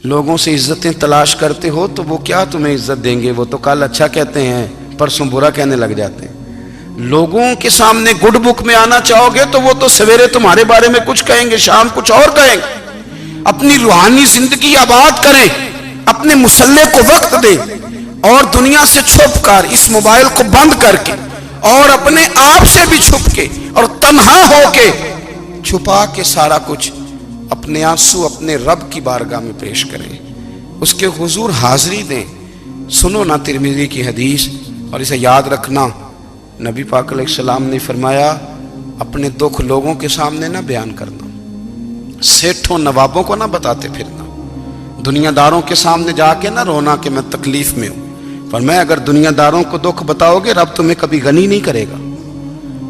لوگوں سے عزتیں تلاش کرتے ہو تو وہ کیا تمہیں عزت دیں گے؟ وہ تو کل اچھا کہتے ہیں، پرسوں برا کہنے لگ جاتے ہیں۔ لوگوں کے سامنے گڈ بک میں آنا چاہو گے تو وہ تو سویرے تمہارے بارے میں کچھ کہیں گے، شام کچھ اور کہیں گے۔ اپنی روحانی زندگی آباد کریں، اپنے مسلح کو وقت دیں، اور دنیا سے چھپ کر، اس موبائل کو بند کر کے، اور اپنے آپ سے بھی چھپ کے اور تنہا ہو کے، چھپا کے سارا کچھ اپنے آنسو اپنے رب کی بارگاہ میں پیش کریں، اس کے حضور حاضری دیں۔ سنو نا ترمذی کی حدیث، اور اسے یاد رکھنا، نبی پاک علیہ السلام نے فرمایا اپنے دکھ لوگوں کے سامنے نہ بیان کرنا، سیٹھوں نوابوں کو نہ بتاتے پھرنا، دنیا داروں کے سامنے جا کے نہ رونا کہ میں تکلیف میں ہوں۔ فرمایا اگر دنیا داروں کو دکھ بتاؤ گے رب تمہیں کبھی غنی نہیں کرے گا۔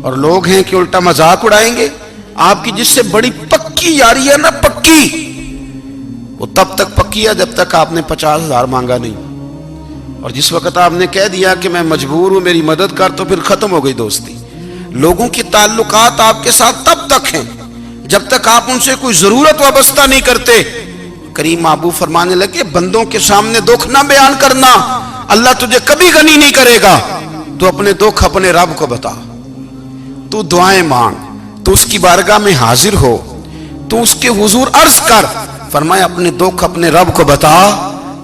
اور لوگ ہیں کہ الٹا مذاق اڑائیں گے۔ آپ کی جس سے بڑی پکی یاری ہے نا، پکی، وہ تب تک پکی ہے جب تک آپ نے 50,000 مانگا نہیں، اور جس وقت آپ نے کہہ دیا کہ میں مجبور ہوں میری مدد کر، تو پھر ختم ہو گئی دوستی۔ لوگوں کی تعلقات آپ کے ساتھ تب تک ہیں جب تک آپ ان سے کوئی ضرورت وابستہ نہیں کرتے۔ کریم محبوب فرمانے لگے بندوں کے سامنے دکھ نہ بیان کرنا، اللہ تجھے کبھی غنی نہیں کرے گا۔ تو اپنے دکھ اپنے رب کو بتا، تو دعائیں مانگ، تو اس کی بارگاہ میں حاضر ہو، تو اس کے حضور عرض کر۔ فرمایا اپنے دکھ اپنے رب کو بتا،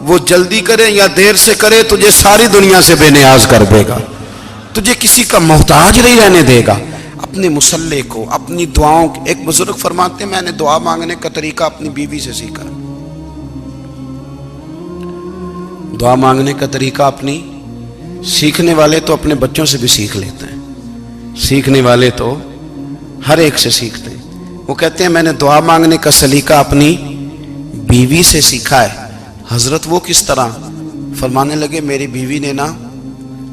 وہ جلدی کرے یا دیر سے کرے تجھے ساری دنیا سے بے نیاز کر دے گا، تجھے کسی کا محتاج نہیں رہنے دے گا۔ اپنے مسلح کو، اپنی دعاؤں، ایک بزرگ فرماتے ہیں میں نے دعا مانگنے کا طریقہ اپنی بیوی سے سیکھا۔ دعا مانگنے کا طریقہ اپنی، سیکھنے والے تو اپنے بچوں سے بھی سیکھ لیتے ہیں، سیکھنے والے تو ہر ایک سے سیکھتے ہیں۔ وہ کہتے ہیں میں نے دعا مانگنے کا سلیقہ اپنی بیوی سے سیکھا ہے۔ حضرت وہ کس طرح؟ فرمانے لگے میری بیوی نے نا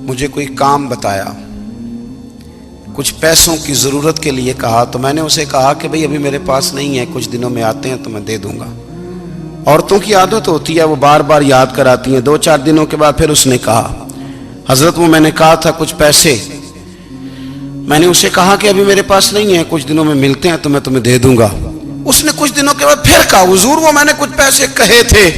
مجھے کوئی کام بتایا، کچھ پیسوں کی ضرورت کے لیے کہا، تو میں نے اسے کہا کہ بھئی ابھی میرے پاس نہیں ہے، کچھ دنوں میں آتے ہیں تو میں دے دوں گا۔ عورتوں کی عادت ہوتی ہے وہ بار بار یاد کراتی ہیں، 2-4 دنوں کے بعد پھر اس نے کہا حضرت وہ میں نے کہا تھا کچھ پیسے، میں نے اسے کہا کہ ابھی میرے پاس نہیں ہے، کچھ دنوں میں ملتے ہیں تو میں تمہیں دے دوں گا۔ اس نے کچھ دنوں کے بعد پھر کہا حضور وہ میں نے کچھ پیسے کہے تھے۔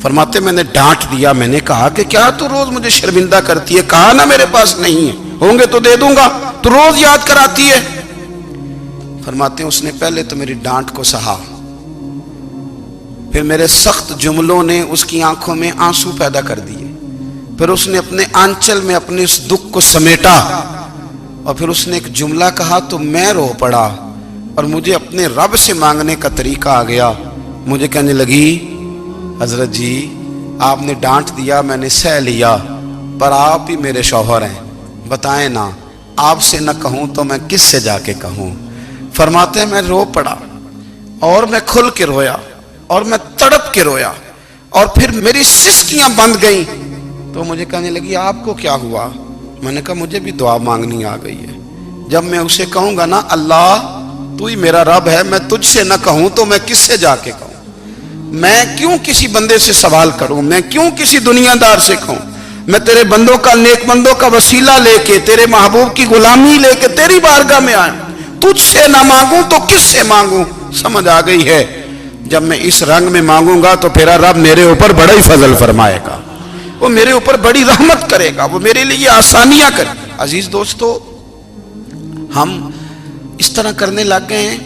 فرماتے میں نے ڈانٹ دیا، میں نے کہا کہ کیا تو روز مجھے شرمندہ کرتی ہے، کہا نا میرے پاس نہیں ہے، ہوں گے تو دے دوں گا، تو روز یاد کراتی ہے۔ فرماتے ہیں اس نے پہلے تو میری ڈانٹ کو سہا، پھر میرے سخت جملوں نے اس کی آنکھوں میں آنسو پیدا کر دیے، پھر اس نے اپنے آنچل میں اپنے اس دکھ کو سمیٹا، اور پھر اس نے ایک جملہ کہا تو میں رو پڑا، اور مجھے اپنے رب سے مانگنے کا طریقہ آ گیا۔ مجھے کہنے لگی حضرت جی آپ نے ڈانٹ دیا، میں نے سہ لیا، پر آپ ہی میرے شوہر ہیں، بتائیں نا آپ سے نہ کہوں تو میں کس سے جا کے کہوں۔ فرماتے ہیں میں رو پڑا، اور میں کھل کے رویا، اور میں تڑپ کے رویا، اور پھر میری سسکیاں بند گئیں۔ تو مجھے کہنے لگی آپ کو کیا ہوا؟ میں نے کہا مجھے بھی دعا مانگنی آ گئی ہے، جب میں اسے کہوں گا نا اللہ تو ہی میرا رب ہے، میں تجھ سے نہ کہوں تو میں کس سے جا کے کہوں؟ میں کیوں کسی بندے سے سوال کروں؟ میں کیوں کسی دنیا دار سے کہوں؟ میں تیرے بندوں کا، نیک بندوں کا وسیلہ لے کے، تیرے محبوب کی غلامی لے کے تیری بارگاہ میں آئیں، تجھ سے نہ مانگوں تو کس سے مانگوں؟ سمجھ آ گئی ہے؟ جب میں اس رنگ میں مانگوں گا تو پھر رب میرے اوپر بڑا ہی فضل فرمائے گا، وہ میرے اوپر بڑی رحمت کرے گا، وہ میرے لیے آسانیاں کرے گا۔ عزیز دوستو، ہم اس طرح کرنے لگ گئے ہیں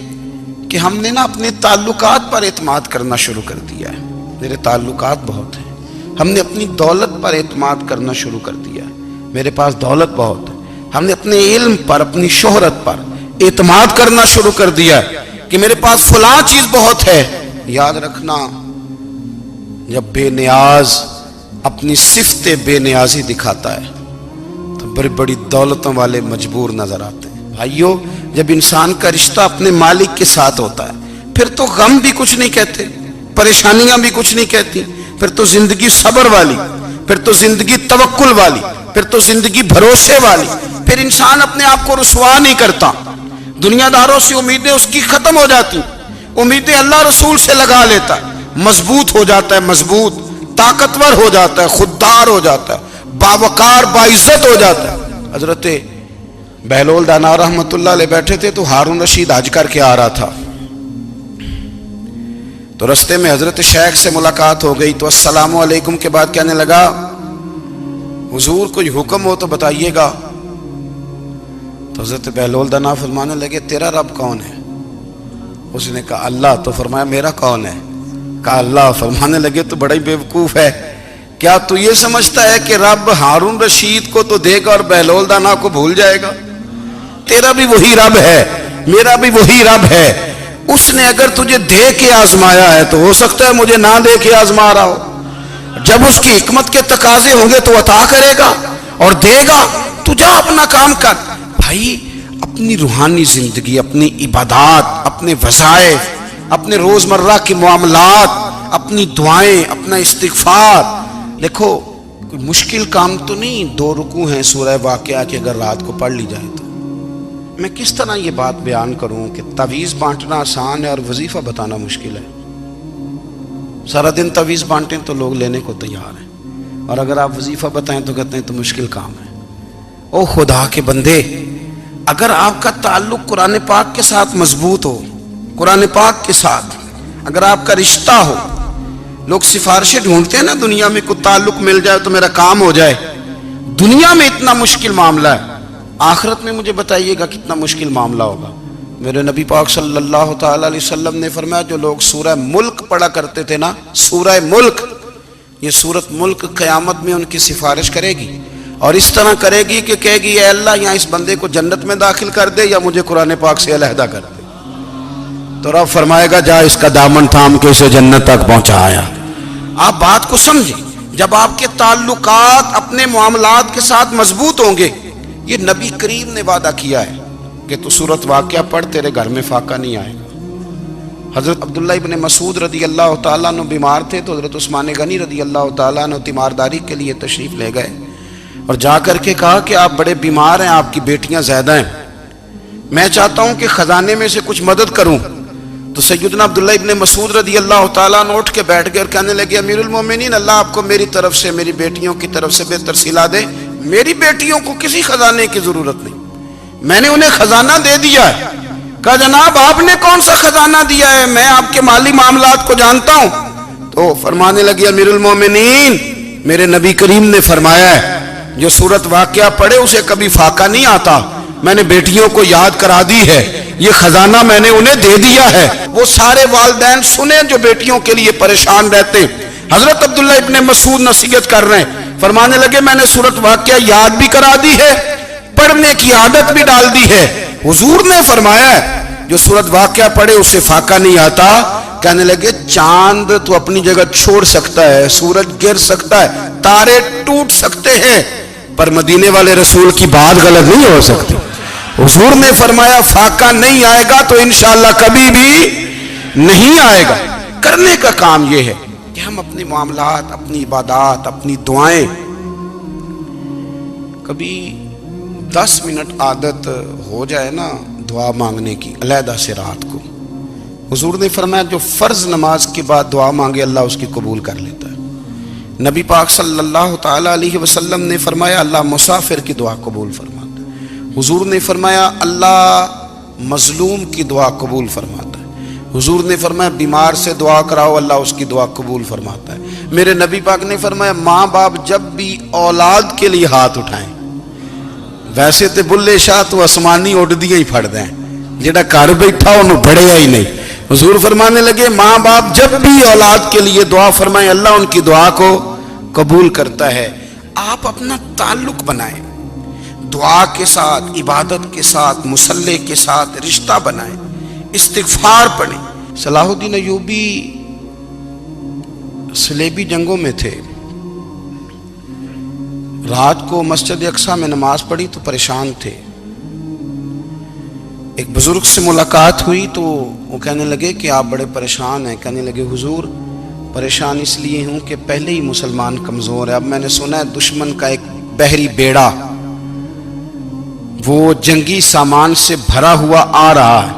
کہ ہم نے نا اپنے تعلقات پر اعتماد کرنا شروع کر دیا ہے۔ میرے تعلقات بہت ہیں، ہم نے اپنی دولت پر اعتماد کرنا شروع کر دیا ہے، میرے پاس دولت بہت ہے۔ ہم نے اپنے علم پر، اپنی شہرت پر اعتماد کرنا شروع کر دیا ہے کہ میرے پاس فلاں چیز بہت ہے۔ یاد رکھنا جب بے نیاز اپنی صفت بے نیازی دکھاتا ہے تو بڑی بڑی دولتوں والے مجبور نظر آتے ہیں۔ بھائیو جب انسان کا رشتہ اپنے مالک کے ساتھ ہوتا ہے پھر تو غم بھی کچھ نہیں کہتے، پریشانیاں بھی کچھ نہیں کہتی، پھر تو زندگی صبر والی، پھر تو زندگی توکل والی، پھر تو زندگی بھروسے والی، پھر انسان اپنے آپ کو رسوا نہیں کرتا، دنیا داروں سے امیدیں اس کی ختم ہو جاتی، امیدیں اللہ رسول سے لگا لیتا ہے، مضبوط ہو جاتا ہے، مضبوط، طاقتور ہو جاتا ہے، خوددار ہو جاتا ہے، باوقار باعزت ہو جاتا ہے۔ حضرت بہلول دانا رحمت اللہ علیہ بیٹھے تھے تو ہارون رشید حج کر کے آ رہا تھا، تو رستے میں حضرت شیخ سے ملاقات ہو گئی تو السلام علیکم کے بعد کہنے لگا حضور کوئی حکم ہو تو بتائیے گا. تو حضرت بہلول دنا فرمانے لگے تیرا رب کون ہے؟ اس نے کہا اللہ. تو فرمایا میرا کون ہے؟ کہا اللہ. فرمانے لگے تو بڑا ہی بیوقوف ہے، کیا تو یہ سمجھتا ہے کہ رب ہارون رشید کو تو دے گا اور بہلول دانا کو بھول جائے گا؟ تیرا بھی وہی رب ہے، میرا بھی وہی رب ہے. اس نے اگر تجھے دے کے آزمایا ہے تو ہو سکتا ہے مجھے نہ دے کے آزما رہا ہو. جب اس کی حکمت کے تقاضے ہوں گے تو عطا کرے گا اور دے گا. تو جا اپنا کام کر. بھائی اپنی روحانی زندگی، اپنی عبادات، اپنے وظائف، اپنے روزمرہ کے معاملات، اپنی دعائیں، اپنا استغفار. دیکھو کوئی مشکل کام تو نہیں 2 رکوع ہیں سورہ واقعہ کہ اگر رات کو پڑھ لی جائے تو. میں کس طرح یہ بات بیان کروں کہ تعویذ بانٹنا آسان ہے اور وظیفہ بتانا مشکل ہے. سارا دن تعویذ بانٹیں تو لوگ لینے کو تیار ہیں، اور اگر آپ وظیفہ بتائیں تو کہتے ہیں تو مشکل کام ہے. او خدا کے بندے، اگر آپ کا تعلق قرآن پاک کے ساتھ مضبوط ہو، قرآن پاک کے ساتھ اگر آپ کا رشتہ ہو، لوگ سفارشیں ڈھونڈتے ہیں نا دنیا میں، کوئی تعلق مل جائے تو میرا کام ہو جائے. دنیا میں اتنا مشکل معاملہ ہے، آخرت میں مجھے بتائیے گا کتنا مشکل معاملہ ہوگا. میرے نبی پاک صلی اللہ تعالی علیہ وسلم نے فرمایا جو لوگ سورہ ملک پڑھا کرتے تھے نا، سورہ ملک، یہ سورت ملک قیامت میں ان کی سفارش کرے گی، اور اس طرح کرے گی کہ کہے گی اے اللہ یہاں اس بندے کو جنت میں داخل کر دے یا مجھے قرآن پاک سے علیحدہ کر دے. تو رب فرمائے گا جا اس کا دامن تھام کے اسے جنت تک پہنچایا. آپ بات کو سمجھیں، جب آپ کے تعلقات اپنے معاملات کے ساتھ مضبوط ہوں گے. یہ نبی کریم نے وعدہ کیا ہے کہ تو سورت واقعہ پڑھ تیرے گھر میں فاقہ نہیں آئے گا. حضرت عبداللہ ابن مسعود رضی اللہ تعالیٰ عنہ بیمار تھے تو حضرت عثمان غنی رضی اللہ تعالیٰ عنہ تیمارداری کے لیے تشریف لے گئے اور جا کر کے کہا کہ آپ بڑے بیمار ہیں، آپ کی بیٹیاں زیادہ ہیں، میں چاہتا ہوں کہ خزانے میں سے کچھ مدد کروں. تو سیدنا عبداللہ ابن مسعود رضی اللہ تعالیٰ عنہ اٹھ کے بیٹھ گئے اور کہنے لگے امیر المومنین، اللہ آپ کو میری طرف سے، میری بیٹیوں کی طرف سے بہتر صلہ دے. میری بیٹیوں کو کسی خزانے کی ضرورت نہیں، میں نے انہیں خزانہ دے دیا ہے. کہا جناب آپ نے کون سا خزانہ دیا ہے، میں آپ کے مالی معاملات کو جانتا ہوں. تو فرمانے لگے امیر المومنین، میرے نبی کریم نے فرمایا ہے جو سورت واقعہ پڑھے اسے کبھی فاقہ نہیں آتا. میں نے بیٹیوں کو یاد کرا دی ہے، یہ خزانہ میں نے انہیں دے دیا ہے. وہ سارے والدین سنیں جو بیٹیوں کے لیے پریشان رہتے ہیں. حضرت عبداللہ ابن مسعود نصیحت کر رہے ہیں، فرمانے لگے میں نے سورت واقعہ یاد بھی کرا دی ہے، پڑھنے کی عادت بھی ڈال دی ہے. حضور نے فرمایا ہے جو سورت واقعہ پڑھے اسے فاقہ نہیں آتا. کہنے لگے چاند تو اپنی جگہ چھوڑ سکتا ہے، سورج گر سکتا ہے، تارے ٹوٹ سکتے ہیں، پر مدینے والے رسول کی بات غلط نہیں ہو سکتی. حضور نے فرمایا فاقہ نہیں آئے گا تو انشاءاللہ کبھی بھی نہیں آئے گا. کرنے کا کام یہ ہے کہ ہم اپنے معاملات، اپنی عبادات، اپنی دعائیں کبھی 10 منٹ عادت ہو جائے نا دعا مانگنے کی علیحدہ سے رات کو. حضور نے فرمایا جو فرض نماز کے بعد دعا مانگے اللہ اس کی قبول کر لیتا ہے. نبی پاک صلی اللہ تعالی علیہ وسلم نے فرمایا اللہ مسافر کی دعا قبول فرماتا ہے. حضور نے فرمایا اللہ مظلوم کی دعا قبول فرماتا ہے. حضور نے فرمایا بیمار سے دعا کراؤ اللہ اس کی دعا قبول فرماتا ہے. میرے نبی پاک نے فرمایا ماں باپ جب بھی اولاد کے لیے ہاتھ اٹھائیں، ویسے تے بلے شاہ تو آسمانی اڑ دیا ہی پھڑ دیں، جڑا گھر بیٹھا انہوں بڑھیا ہی نہیں. حضور فرمانے لگے ماں باپ جب بھی اولاد کے لیے دعا فرمائیں اللہ ان کی دعا کو قبول کرتا ہے. آپ اپنا تعلق بنائیں دعا کے ساتھ، عبادت کے ساتھ، مصلی کے ساتھ رشتہ بنائیں، استغفار پڑھیں. صلاح الدین ایوبی صلیبی جنگوں میں تھے، رات کو مسجد اقصی میں نماز پڑھی تو پریشان تھے. ایک بزرگ سے ملاقات ہوئی تو وہ کہنے لگے کہ آپ بڑے پریشان ہیں. کہنے لگے حضور پریشان اس لیے ہوں کہ پہلے ہی مسلمان کمزور ہے، اب میں نے سنا ہے دشمن کا ایک بحری بیڑا وہ جنگی سامان سے بھرا ہوا آ رہا ہے،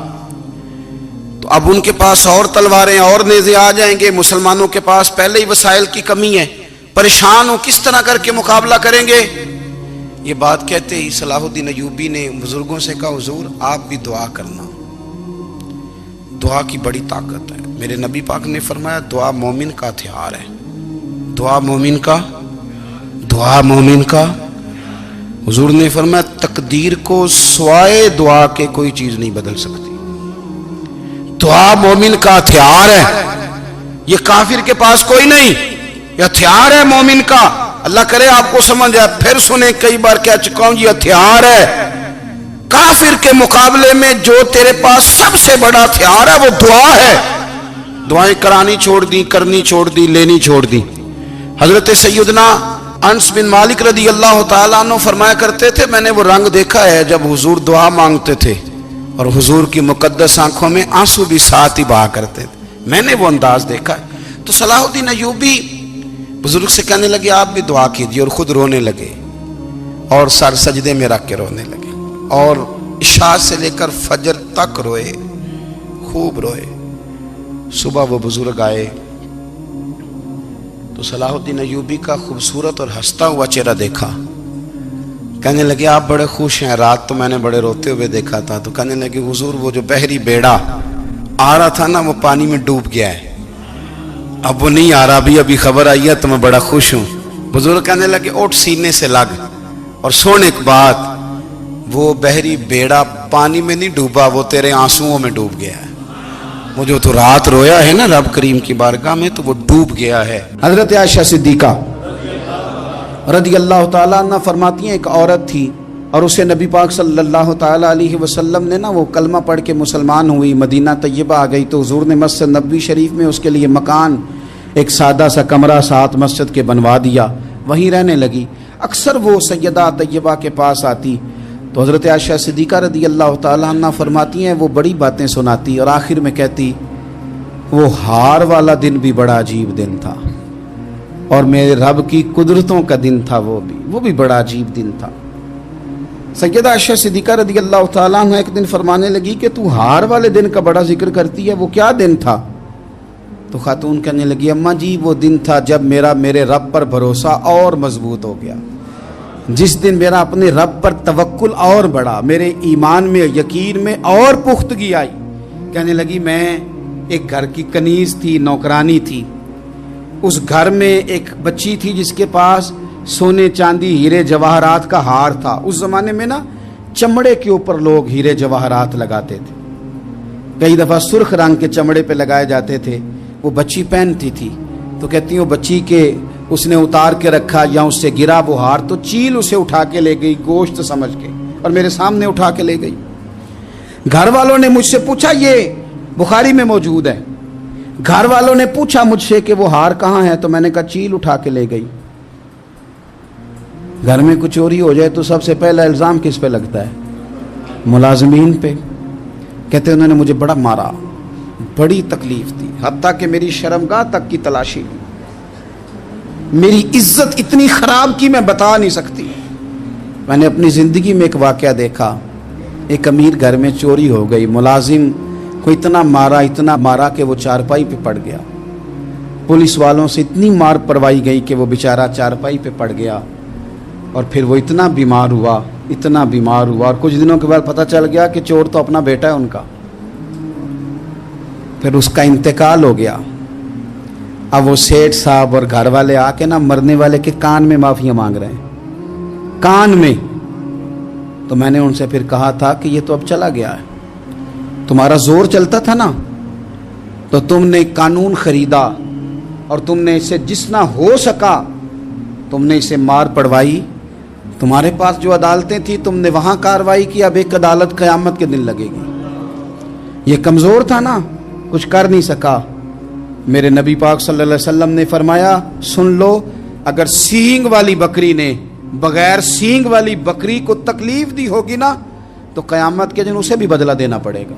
تو اب ان کے پاس اور تلواریں اور نیزے آ جائیں گے، مسلمانوں کے پاس پہلے ہی وسائل کی کمی ہے، پریشان ہو کس طرح کر کے مقابلہ کریں گے. یہ بات کہتے ہی صلاح الدین ایوبی نے بزرگوں سے کہا حضور آپ بھی دعا کرنا، دعا کی بڑی طاقت ہے. میرے نبی پاک نے فرمایا دعا مومن کا ہتھیار ہے، دعا مومن کا، دعا مومن کا۔ حضور نے فرمایا تقدیر کو سوائے دعا کے کوئی چیز نہیں بدل سکتی۔ دعا مومن کا ہتھیار ہے، یہ کافر کے پاس کوئی نہیں، یہ ہتھیار ہے مومن کا۔ اللہ کرے آپ کو سمجھ آئے، پھر سنیں، کئی بار کہہ چکا ہوں یہ ہتھیار ہے۔ کافر کے مقابلے میں جو تیرے پاس سب سے بڑا ہتھیار ہے وہ دعا ہے۔ دعائیں کرانی چھوڑ دی، کرنی چھوڑ دی، لینی چھوڑ دی۔ حضرت سیدنا انس بن مالک رضی اللہ تعالیٰ عنہ فرمایا کرتے تھے، میں نے وہ رنگ دیکھا ہے جب حضور دعا مانگتے تھے اور حضور کی مقدس آنکھوں میں آنسو بھی ساتھ ہی بہا کرتے تھے، میں نے وہ انداز دیکھا ہے۔ تو صلاح الدین ایوبی بزرگ سے کہنے لگے آپ بھی دعا کیجئے، اور خود رونے لگے اور سر سجدے میں رکھ کے رونے لگے، اور عشاء سے لے کر فجر تک روئے، خوب روئے۔ صبح وہ بزرگ آئے تو صلاح الدین ایوبی کا خوبصورت اور ہنستا ہوا چہرہ دیکھا، کہنے لگے آپ بڑے خوش ہیں، رات تو میں نے بڑے روتے ہوئے دیکھا تھا۔ تو کہنے لگے حضور وہ جو بحری بیڑا آ رہا تھا نا وہ پانی میں ڈوب گیا ہے، اب وہ نہیں آ رہا، ابھی خبر آئی ہے تو میں بڑا خوش ہوں۔ بزرگ کہنے لگے اٹھ سینے سے لگ اور سن ایک بات، وہ بحری بیڑا پانی میں نہیں ڈوبا، وہ تیرے آنسوؤں میں ڈوب گیا ہے۔ وہ جو تو رات رویا ہے نا رب کریم کی بارگاہ میں تو وہ ڈوب گیا ہے۔ حضرت عائشہ صدیقہ رضی اللہ تعالیٰ عنہ فرماتی ہیں ایک عورت تھی اور اسے نبی پاک صلی اللہ تعالیٰ علیہ وسلم نے نا وہ کلمہ پڑھ کے مسلمان ہوئی، مدینہ طیبہ آ گئی تو حضور نے مسجد نبوی شریف میں اس کے لیے مکان، ایک سادہ سا کمرہ ساتھ مسجد کے بنوا دیا، وہیں رہنے لگی۔ اکثر وہ سیدہ طیبہ کے پاس آتی تو حضرت عائشہ صدیقہ رضی اللہ تعالیٰ عنہ فرماتی ہیں وہ بڑی باتیں سناتی اور آخر میں کہتی وہ ہار والا دن بھی بڑا عجیب دن تھا اور میرے رب کی قدرتوں کا دن تھا، وہ بھی بڑا عجیب دن تھا۔ سیدہ عائشہ صدیقہ رضی اللہ تعالیٰ عنہ ایک دن فرمانے لگی کہ تو ہار والے دن کا بڑا ذکر کرتی ہے، وہ کیا دن تھا؟ تو خاتون کہنے لگی اماں جی وہ دن تھا جب میرے رب پر بھروسہ اور مضبوط ہو گیا، جس دن میرا اپنے رب پر توکل اور بڑھا، میرے ایمان میں یقین میں اور پختگی آئی۔ کہنے لگی میں ایک گھر کی کنیز تھی، نوکرانی تھی، اس گھر میں ایک بچی تھی جس کے پاس سونے چاندی ہیرے جواہرات کا ہار تھا۔ اس زمانے میں نا چمڑے کے اوپر لوگ ہیرے جواہرات لگاتے تھے، کئی دفعہ سرخ رنگ کے چمڑے پہ لگائے جاتے تھے، وہ بچی پہنتی تھی۔ تو کہتی ہوں بچی کے اس نے اتار کے رکھا یا اس سے گرا وہ ہار تو چیل اسے اٹھا کے لے گئی گوشت سمجھ کے اور میرے سامنے اٹھا کے لے گئی۔ گھر والوں نے مجھ سے پوچھا، یہ بخاری میں موجود ہے، گھر والوں نے پوچھا مجھ سے کہ وہ ہار کہاں ہے تو میں نے کہا چیل اٹھا کے لے گئی۔ گھر میں کچھ چوری ہو جائے تو سب سے پہلا الزام کس پہ لگتا ہے؟ ملازمین پہ۔ کہتے انہوں نے مجھے بڑا مارا، بڑی تکلیف تھی، حتیٰ کہ میری شرمگاہ تک کی تلاشی لی، میری عزت اتنی خراب کی میں بتا نہیں سکتی۔ میں نے اپنی زندگی میں ایک واقعہ دیکھا، ایک امیر گھر میں چوری ہو گئی، ملازم کو اتنا مارا کہ وہ چارپائی پہ پڑ گیا، پولیس والوں سے اتنی مار پروائی گئی کہ وہ بیچارہ چارپائی پہ پڑ گیا، اور پھر وہ اتنا بیمار ہوا اور کچھ دنوں کے بعد پتہ چل گیا کہ چور تو اپنا بیٹا ہے ان کا، پھر اس کا انتقال ہو گیا۔ اب وہ سیٹھ صاحب اور گھر والے آ کے نا مرنے والے کے کان میں معافیاں مانگ رہے ہیں، کان میں۔ تو میں نے ان سے پھر کہا تھا کہ یہ تو اب چلا گیا ہے، تمہارا زور چلتا تھا نا تو تم نے قانون خریدا اور تم نے اسے جتنا ہو سکا تم نے اسے مار پڑوائی، تمہارے پاس جو عدالتیں تھیں تم نے وہاں کارروائی کی، اب ایک عدالت قیامت کے دن لگے گی۔ یہ کمزور تھا نا، کچھ کر نہیں سکا۔ میرے نبی پاک صلی اللہ علیہ وسلم نے فرمایا سن لو، اگر سینگ والی بکری نے بغیر سینگ والی بکری کو تکلیف دی ہوگی نا تو قیامت کے دن اسے بھی بدلہ دینا پڑے گا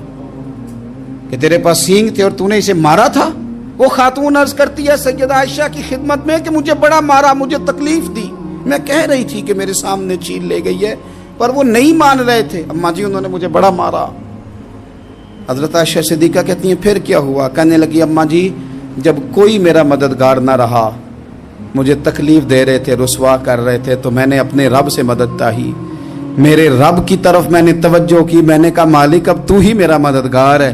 کہ تیرے پاس سینگ تھے اور تو نے اسے مارا تھا۔ وہ خاتون عرض کرتی ہے سیدہ عائشہ کی خدمت میں کہ مجھے بڑا مارا، مجھے تکلیف دی، میں کہہ رہی تھی کہ میرے سامنے چیل لے گئی ہے پر وہ نہیں مان رہے تھے، اماں جی انہوں نے مجھے بڑا مارا۔ حضرت عائشہ صدیقہ کہتی ہیں پھر کیا ہوا؟ کہنے لگی اماں جی جب کوئی میرا مددگار نہ رہا، مجھے تکلیف دے رہے تھے، رسوا کر رہے تھے، تو میں نے اپنے رب سے مدد چاہی، میرے رب کی طرف میں نے توجہ کی، میں نے کہا مالک اب تو ہی میرا مددگار ہے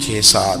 6-7,